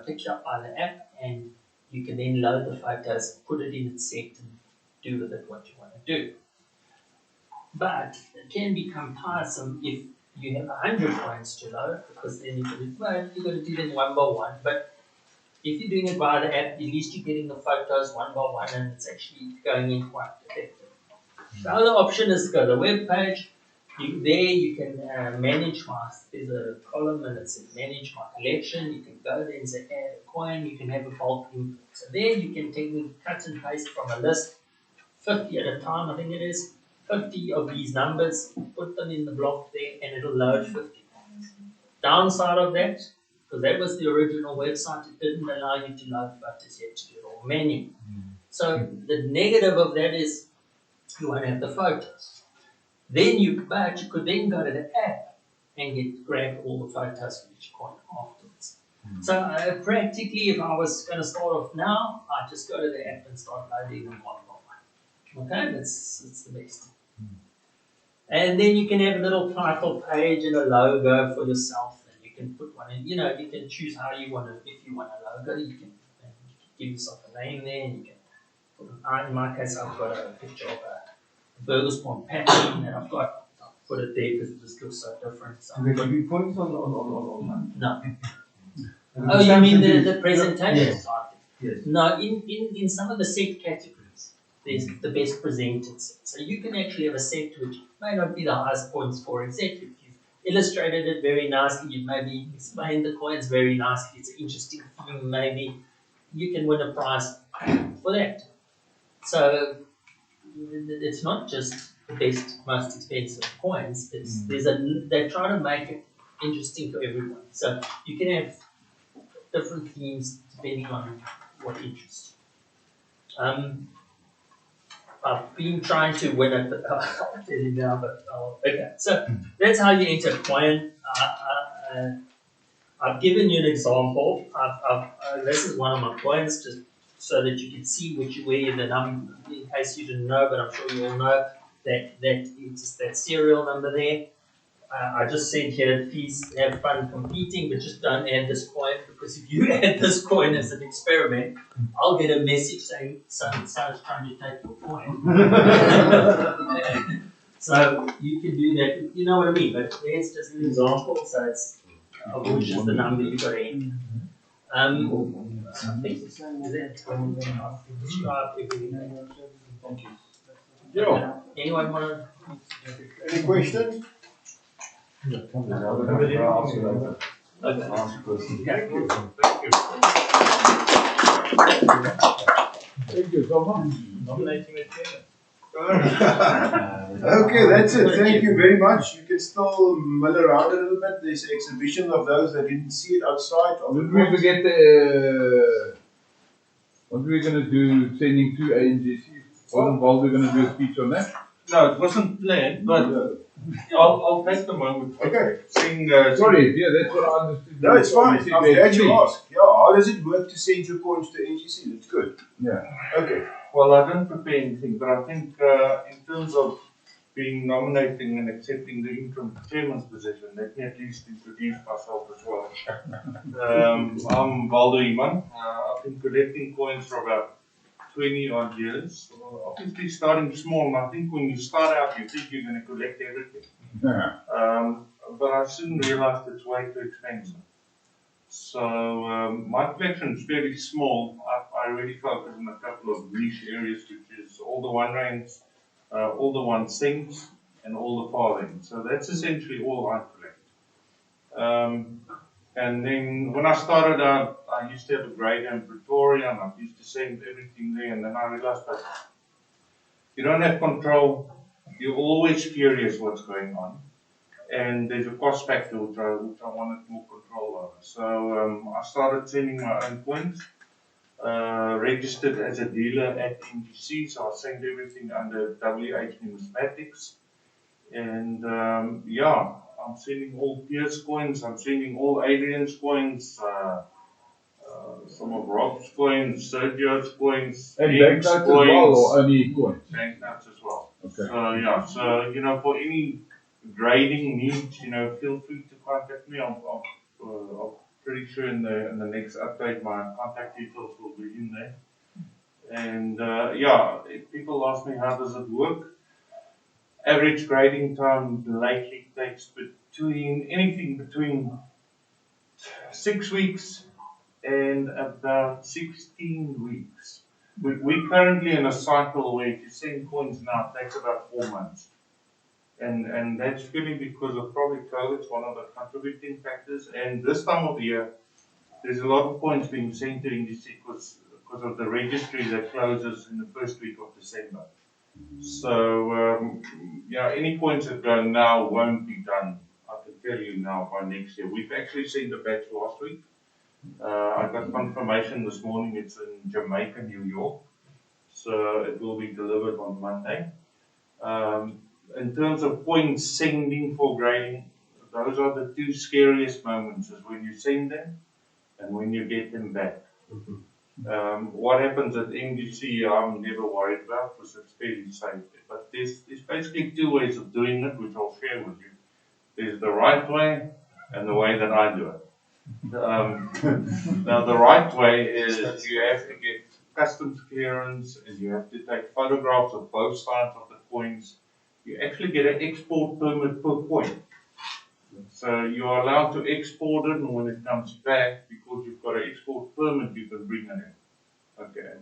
picked up by the app, and you can then load the photos, put it in its set, and do with it what you want to do. But it can become tiresome if you have 100 coins to load, because then you've got to do them one by one. But if you're doing it via the app, at least you're getting the photos one by one, and it's actually going in quite effective. The other option is to go to the web page. You can manage there's a column and it says manage my collection. You can go there and say add a coin. You can have a bulk input. So there you can technically cut and paste from a list, 50 at a time, I think it is. 50 of these numbers, put them in the block there, and it'll load 50 coins. Downside of that, because that was the original website, it didn't allow you to load photos, you had to do it all manually. So the negative of that is you won't have the photos. Then you could then go to the app and grab all the photos for each coin afterwards. So practically, if I was going to start off now, I'd just go to the app and start loading them one by one. Okay, that's the best. And then you can have a little title page and a logo for yourself, and you can put one in. You can choose how you want to. If you want a logo, you can give yourself a name there, and you can put. In my case, I've got a picture of a burger spawn pattern that I've got. I'll put it there because it just looks so different. So Do they give you points on no. And You mean the presentation Yes. side? Yes. No, in some of the set categories, there's the best presented set. So you can actually have a set which may not be the highest points for, etc. If you've illustrated it very nicely, you've maybe explained the coins very nicely, it's an interesting theme, maybe you can win a prize for that. So it's not just the best, most expensive coins. They're trying to make it interesting for everyone. So you can have different themes depending on what interests you. I've been trying to win it, but I'll tell you now. Okay, so that's how you enter a coin. I've given you an example. This is one of my coins, just so that you can see where the number, in case you didn't know, but I'm sure you all know that it's that serial number there. I just said here, please have fun competing, but just don't add this coin, because if you add this coin as an experiment, I'll get a message saying someone's trying to take your coin. So you can do that, you know what I mean, but there's just an example, so it's which is the number you got in. I think is that describe everything. Yeah. Anyone want Any questions? to? Thank you. Thank you so much. Nominating the chairman. Okay, that's it. Thank you very much. You can still mill around a little bit. There's an exhibition of those that didn't see it outside. Did we forget the, what were we going to do, sending to ANGC? Wasn't Walter going to do a speech on that? No, it wasn't planned, but I'll take the moment. Okay. Sorry, yeah, that's what I understood. No, it's fine. I'm You glad you said asked. Yeah, how does it work to send your coins to NGC? That's good. Yeah. Okay. Well, I didn't prepare anything, but I think in terms of being nominating and accepting the interim chairman's position, let me at least introduce myself as well. I'm Waldo Iman. I've been collecting coins for about 20 odd years. Obviously starting small, and I think when you start out you think you're going to collect everything. Yeah. But I soon realized it's way too expensive. So my collection is fairly small. I really focus on a couple of niche areas, which is all the 1 rands, all the 1 cents, and all the farthings. So that's essentially all I collect. And then when I started out, I used to have a grader in Pretoria, and I used to send everything there. And then I realized that you don't have control. You're always curious what's going on. And there's a cost factor which I wanted more control over. So I started sending my own coins, registered as a dealer at NGC, so I send everything under WH Numismatics. And yeah, I'm sending all Pierce coins, I'm sending all Adrian's coins, some of Rob's coins, Sergio's coins, And Ian's banknotes as well, or only coins? Banknotes as well. Okay. So yeah, so you know, for any grading needs, you know, feel free to contact me. I'm pretty sure in the next update my contact details will be in there. And yeah, if people ask me how does it work, average grading time lately takes anything between 6 weeks and about 16 weeks. We're currently in a cycle where if you send coins now, it takes about 4 months. And that's purely because of probably COVID, one of the contributing factors. And this time of the year, there's a lot of coins being sent to NGC because of the registry that closes in the first week of December. So, yeah, any coins that go now won't be done, I can tell you now, by next year. We've actually sent a batch last week. I got confirmation this morning it's in Jamaica, New York. So it will be delivered on Monday. In terms of coins sending for grading, those are the 2 scariest moments, is when you send them and when you get them back. What happens at NGC, I'm never worried about because it's fairly safe. But there's basically 2 ways of doing it, which I'll share with you. There's the right way and the way that I do it. Now, the right way is you have to get customs clearance and you have to take photographs of both sides of the coins. You actually get an export permit per coin. So you are allowed to export it, and when it comes back, because you've got an export permit, you can bring it in. Okay.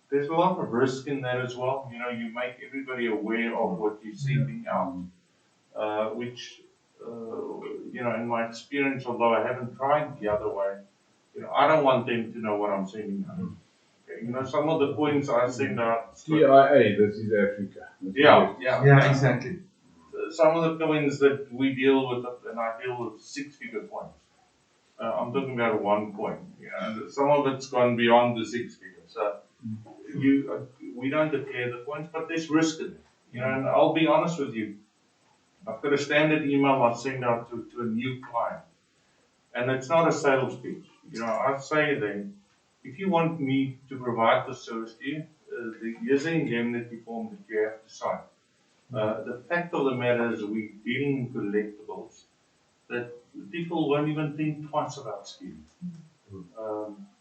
there's a lot of risk in that as well. You know, you make everybody aware of what you're sending out, which, you know, in my experience, although I haven't tried the other way, you know, I don't want them to know what I'm sending out. Okay, you know, some of the coins I send out. TIA, this is Africa. Yeah, exactly. Some of the coins that we deal with, and I deal with 6-figure coins. I'm talking about one coin. Yeah, and some of it's gone beyond the 6 figures. So we don't declare the coins, but there's risk in it. You know, and I'll be honest with you. I've got a standard email I send out to a new client, and it's not a sales pitch. You know, I say then, if you want me to provide the service to you, here's the indemnity form that you have to sign. The fact of the matter is we're dealing in collectibles that people won't even think twice about stealing.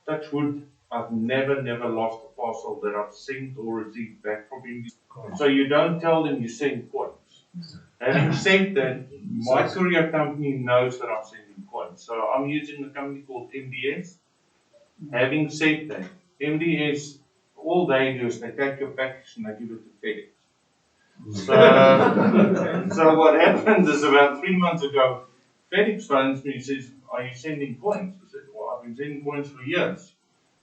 Touch wood, I've never lost a parcel that I've sent or received back from India. So you don't tell them you send coins. Having said that, my courier company knows that I'm sending coins. So I'm using a company called MDS. Having said that, MDS, all they do is they take your package and they give it to FedEx. So what happened is about 3 months ago, FedEx phones me and says, "Are you sending coins?" I said, "Well, I've been sending coins for years."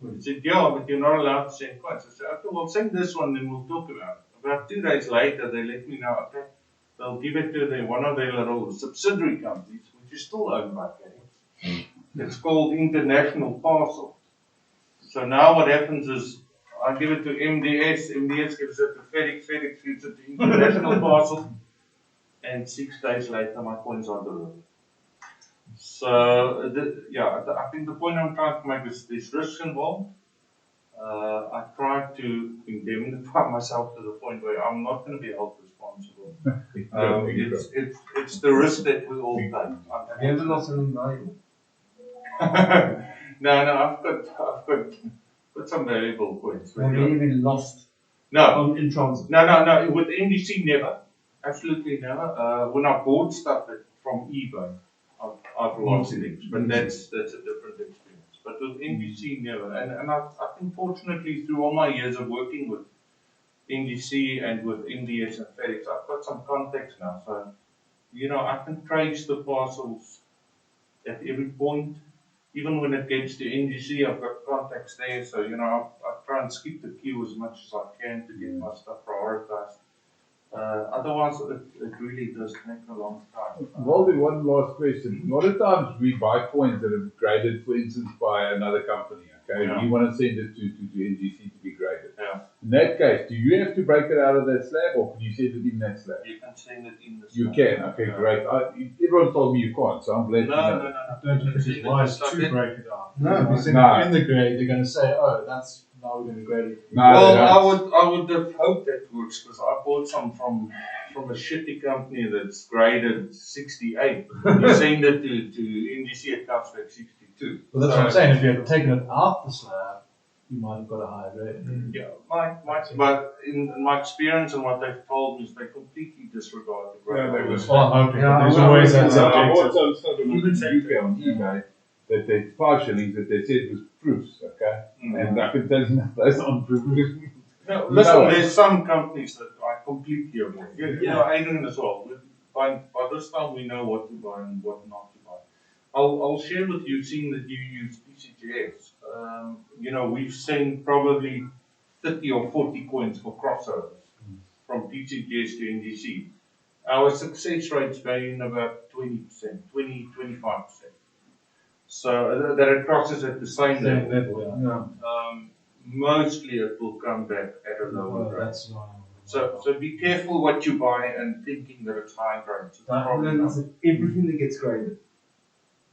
He said, "Yeah, but you're not allowed to send coins." I said, "Okay, well, send this one, then we'll talk about it." About 2 days later, they let me know, okay, they'll give it to one of their little subsidiary companies, which is still owned by FedEx. It's called International Parcel. So now what happens is, I give it to MDS, MDS gives it to FedEx, FedEx gives it to International Parcel, and 6 days later my coins are delivered. So, I think the point I'm trying to make is there's risk involved. I try to indemnify myself to the point where I'm not going to be held responsible. It's the risk that we all take. Have you ever lost something valuable? No, I've got some valuable coins. Have you ever been lost? No. In transit? No. With NDC, never. Absolutely never. When I bought stuff from eBay, I've lost things, but that's a different experience. But with NDC, never. And I think fortunately through all my years of working with NDC and with MDS and FedEx, I've got some contacts now. So, you know, I can trace the parcels at every point. Even when it gets to NDC, I've got contacts there. So, you know, I try and skip the queue as much as I can to get my stuff prioritized. Otherwise, it really does take a long time. Walden, one last question. A lot of times we buy coins that are graded, for instance, by another company. Okay, Yeah. You want to send it to NGC to be graded. Yeah. In that case, do you have to break it out of that slab, or can you send it in that slab? You can send it in the You slab. can. Okay, Yeah. great. Everyone told me you can't, so I'm glad you know. No. Don't you think it's wise Like to that. break it up? No. If you send No. it in the grade, they're going to say, "Oh, that's now we're going to grade it." No, Well, they don't. I would have hoped that works because I bought some from a shitty company that's graded 68. You send it to NDC, it comes back 62. Well, that's what I'm saying. If you had taken it out the slab, you might have got a higher grade. Yeah, but in my experience and what they've told me is they completely disregard the grade. Yeah, they will. Well, I'm hoping. Yeah, There's well, always that I subject. bought some stuff in the UK on eBay that they 5 shillings that they said was proofs, okay? And I can tell you now, those aren't proofs. No, listen, No. there's some companies that I completely avoid. You know, Adrian as well. By this time, we know what to buy and what not to buy. I'll share with you, seeing that you use PCGS. You know, we've seen probably 30 or 40 coins for crossovers from PCGS to NGC. Our success rates vary in about 20%, 25%. So that it crosses at the same level. Yeah. Mostly it will come back at a lower grade. That's So be careful what you buy and thinking that it's high grade. It's probably not. Everything that gets graded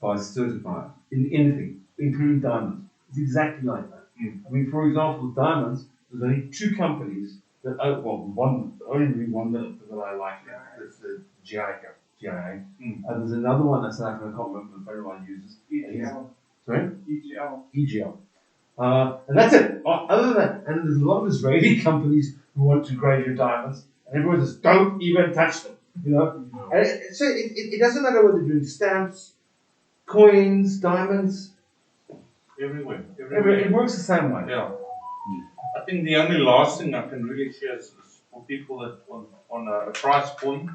by certified in anything, including diamonds, it's exactly like that. I mean, for example, diamonds, there's only 2 companies that only one that I like. It's the GIA. And there's another one that's not going to comment, but everyone uses. EGL. Sorry? EGL. And that's it. Other than that, and there's a lot of Israeli companies who want to grade your diamonds, and everyone says, don't even touch them. You know? And so it doesn't matter whether you're doing stamps, coins, diamonds, Everywhere. it works the same way. Yeah. I think the only last thing I can really share is for people that on a price point.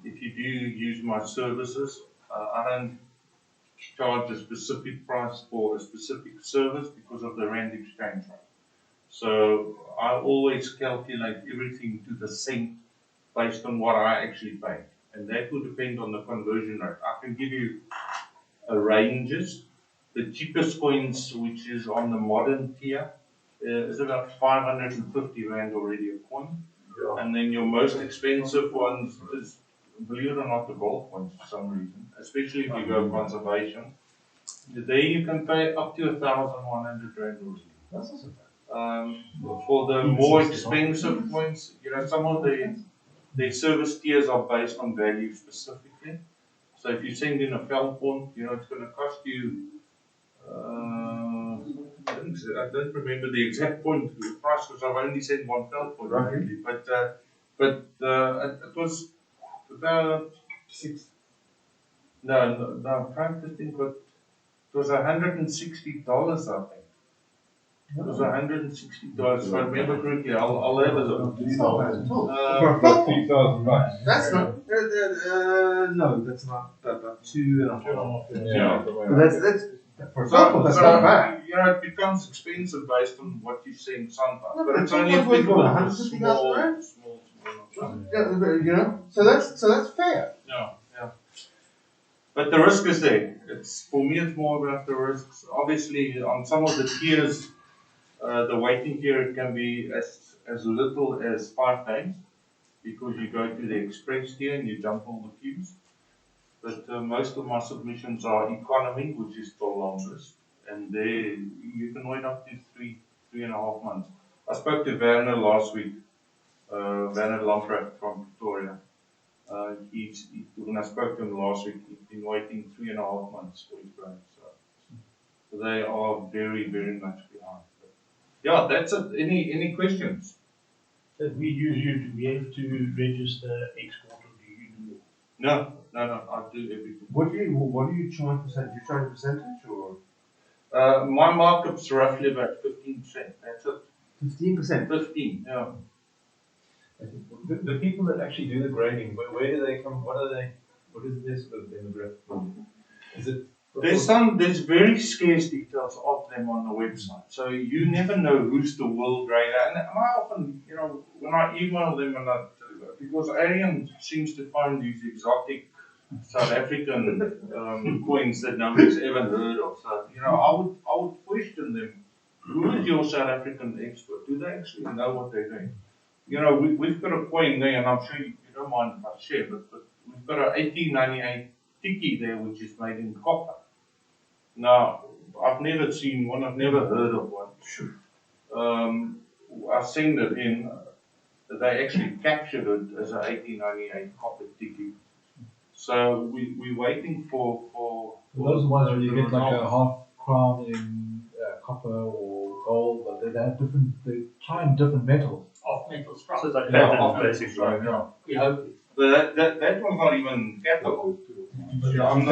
If you do use my services, I don't charge a specific price for a specific service because of the rand exchange rate. So I always calculate everything to the cent based on what I actually pay. And that will depend on the conversion rate. I can give you a ranges. The cheapest coins, which is on the modern tier, is about 550 rand already a coin. And then your most expensive ones is, believe it or not, the gold coins for some reason, especially if you go conservation. There you can pay up to 1,100 rand already. That's also bad. For the more expensive coins, some of their service tiers are based on value specifically. So if you send in a Felpon, it's going to cost you. I don't remember the exact point the price because I've only sent one Felpon lately, but it was about six. No, I'm trying to think what it was $160, I think. It was $160 if I remember correctly. I'll have a look. About 3,000 bucks. That's not. No, that's not. About 2.5. Yeah. But that's for example, that's not bad. It becomes expensive based on what you send sometimes. No, But it's sometimes only it's worth applicable to 150,000 rand. small. So that's fair. Yeah. But the risk is there. For me, it's more about the risks. Obviously, on some of the tiers, the waiting period can be as little as 5 days because you go to the express tier and you jump all the queues. But most of my submissions are economy, which is the longest, and there you can wait up to 3.5 months. I spoke to Werner last week, Werner Lamprecht from Pretoria. When I spoke to him last week, he's been waiting 3.5 months for his brain. So they are very, very much behind. But yeah, that's it. Any questions? If we use you to be able to register export, or do you do it? No, I do everything. What do you charge percent? Do you charge a percentage or? My markup's roughly about 15%. That's it. 15%. 15, yeah. The people that actually do the grading, where do they come? What is their sort of demographic? Is it? There's very scarce details of them on the website, so you never know who's the world grader. And I often, when I email them, because Arian seems to find these exotic South African coins that nobody's ever heard of. So I would question them. Who is your South African expert? Do they actually know what they're doing? We've got a coin there, and I'm sure you don't mind if I share, but we've got an 1898 tiki there, which is made in copper. Now, I've never seen one, I've never heard of one. I sent it in, they actually captured it as an 1898 copper tiki. So we're waiting for Those are the ones where you get like a half crown in copper or gold, but they have they try in different metals. Off metal structure. So it's like Yeah, pattern off basically. We hope it. But that one's not even capital. I'm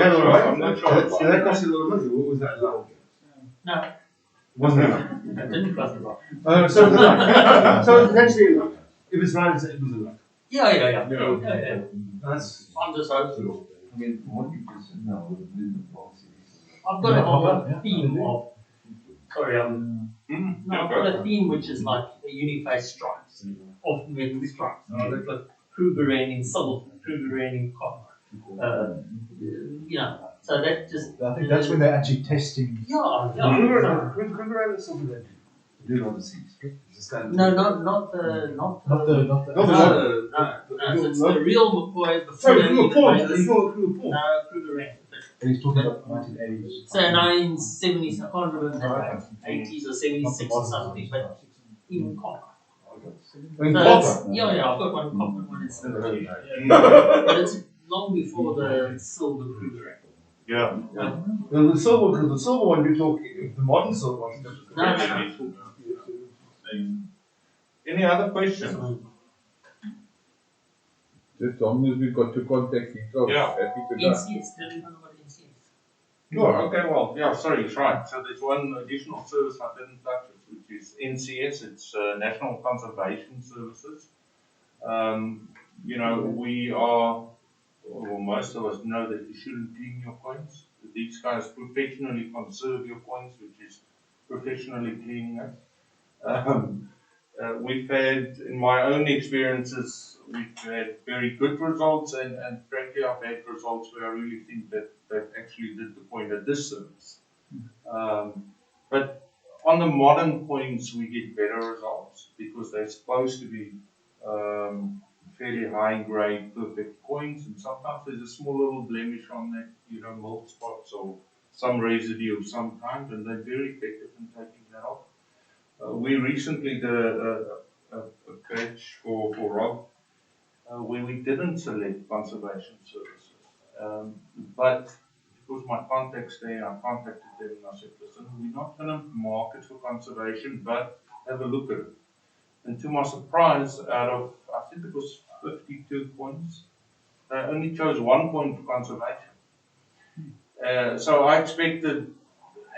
not sure. So that cost you a lot of money. What was that like? No, Wasn't enough. it didn't cost a lot. So potentially, if it's right, it was a lot. Yeah. That's. I'm just hoping. I mean, what you just said now with the policies. I've got a whole theme of. Sorry, I've got a theme which is like the unified stripes, off metal stripes. Look like Krugerrand in silver, Krugerrand in copper. So that just. I think that's when they're actually testing. Yeah. Krugerrand is something that you do overseas. It's a standard. No, not the. Not the. No. It's the real McCoy. The Sorry, full Krugerrand. No, Krugerrand. And he's talking about 1980s. So 1970s, I can't remember, 80s or 76 or something, but even copper. In So copper. I've got one copper, one in silver. But it's long before the silver Krugerrand. Yeah. The silver one you're talking, the modern silver one. No. Any other questions? Just as long as we've got to contact details, Yeah. happy to go. NCS, tell me about NCS. Oh, okay, well, yeah, sorry, it's right. So there's one additional service I didn't touch, which is NCS. It's National Conservation Services. You know, we are, or most of us know that you shouldn't clean your coins. These guys professionally conserve your coins, which is professionally cleaning it. We've had, in my own experiences, we've had very good results, and frankly, I've had results where I really think that actually did the coin a disservice. But on the modern coins, we get better results because they're supposed to be fairly high grade, perfect coins, and sometimes there's a small little blemish on that, you know, mold spots or some residue of some kind, and they're very effective in taking that off. We recently did a batch for Rob where we didn't select conservation services. But because my contacts there, I contacted them and I said, listen, we're not going to market for conservation, but have a look at it. And to my surprise, out of, I think it was 52 coins, they only chose 1 point for conservation. So I expected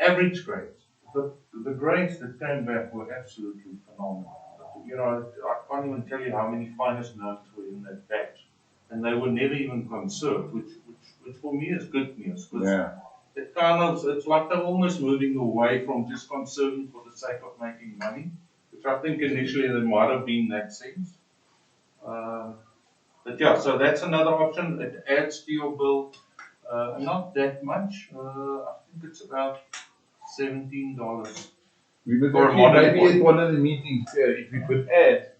average grades. The grades that came back were absolutely phenomenal. You know, I can't even tell you how many finest notes were in that batch. And they were never even conserved, which for me is good news. Yeah. It kind of, it's like they're almost moving away from just conserving for the sake of making money, which I think initially there might have been that sense. But yeah, so that's another option. It adds to your bill, not that much. I think it's about $17. We would For a actually, modern maybe coin. at one of the meetings here, if we could add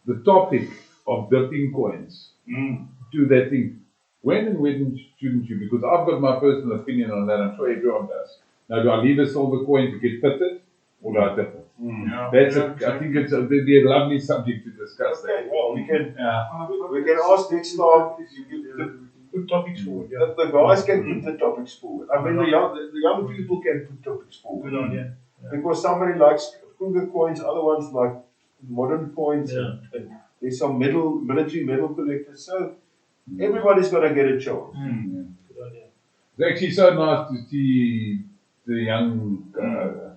the topic of dipping coins to that thing. When and when shouldn't you? Because I've got my personal opinion on that. I'm sure everyone does. Now, do I leave a silver coin to get fitted, or do I dip it? Yeah, That's yeah, I think it's a, it'd be a lovely subject to discuss. Okay, That. well, we can Yeah. ask next time if you give Put topics forward, yeah. that the guys can put the topics forward. I mean, the young people can put topics forward. Good idea. Because somebody likes Kruger coins, other ones like modern coins, Yeah. and there's some military medal collectors. So everybody's got to get a chance. Good idea. It's actually so nice to see the young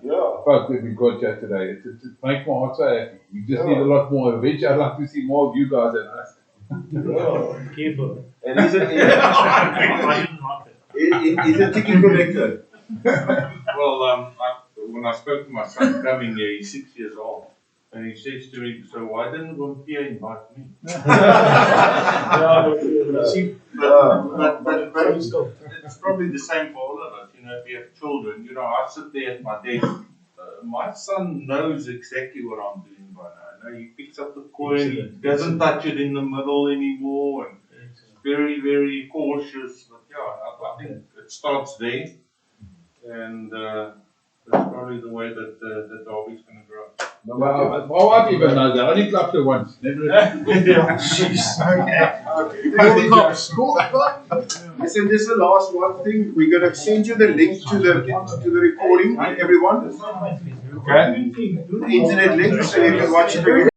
Yeah. folk that we got here today. It makes my heart so happy. We just Yeah. need a lot more. Eventually, I'd like to see more of you guys than us. Yeah. Careful. And he's I didn't like it. he's a ticket collector. Well, when I spoke to my son coming here, he's 6 years old, and he says to me, so why didn't Vampire invite me? But it's probably the same for all of us. You know, if you have children, you know, I sit there at my desk. My son knows exactly what I'm doing by now. You know, he picks up the coin, he doesn't touch it in the middle anymore, and very, very cautious. But yeah, I think it starts there, and that's probably the way that the derby's going to grow. My wife even knows that. I only clapped her once. Never. Listen, this is the last one thing. We're gonna send you the link to the recording, everyone. Okay. The internet link so you can watch it.